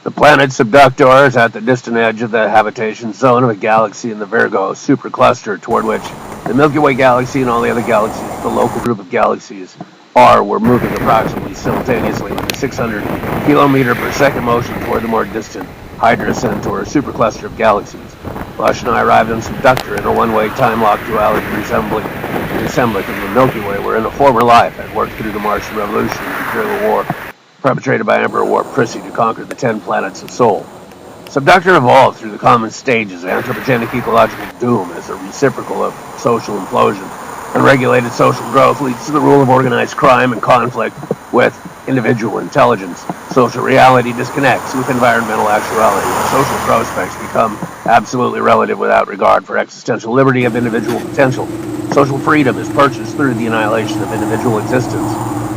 The planet Subductor is at the distant edge of the habitation zone of a galaxy in the Virgo supercluster, toward which the Milky Way galaxy and all the other galaxies, the local group of galaxies, were moving approximately simultaneously with a 600 kilometer per second motion toward the more distant Hydra Centaur supercluster of galaxies. Lush and I arrived on Subductor in a one-way time-locked duality resembling of the Milky Way, where in a former life had worked through the Martian Revolution and Imperial War perpetrated by Emperor Warp Prissy to conquer the 10 planets of Sol. Subductor evolved through the common stages of anthropogenic ecological doom as a reciprocal of social implosion. Unregulated social growth leads to the rule of organized crime and conflict with individual intelligence. Social reality disconnects with environmental actuality. Social prospects become absolutely relative without regard for existential liberty of individual potential. Social freedom is purchased through the annihilation of individual existence.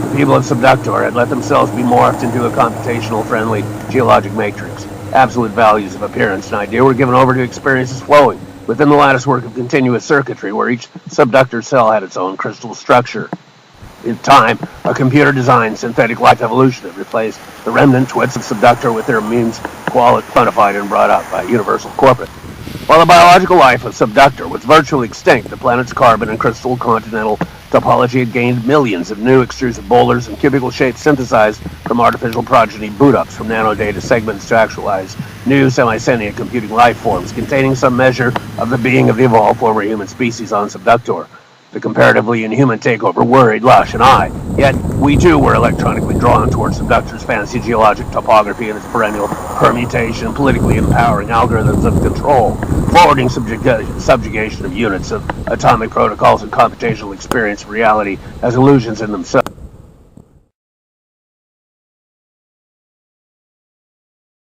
The people of Subductor had let themselves be morphed into a computational-friendly geologic matrix. Absolute values of appearance and idea were given over to experiences flowing within the latticework of continuous circuitry, where each subductor cell had its own crystal structure. In time, a computer-designed synthetic life evolution had replaced the remnant twits of Subductor with their means quantified and brought up by Universal Corporate. While the biological life of Subductor was virtually extinct, the planet's carbon and crystal continental topology had gained millions of new extrusive boulders and cubicle shapes synthesized from artificial progeny boot-ups from nanodata segments to actualize new semi-sentient computing life forms containing some measure of the being of the evolved former human species on Subductor. The comparatively inhuman takeover worried Lush and I, yet we too were electronically drawn towards Subductor's fancy geologic topography and its perennial permutation, politically empowering algorithms of control, forwarding subjugation of units of atomic protocols and computational experience of reality as illusions in themselves.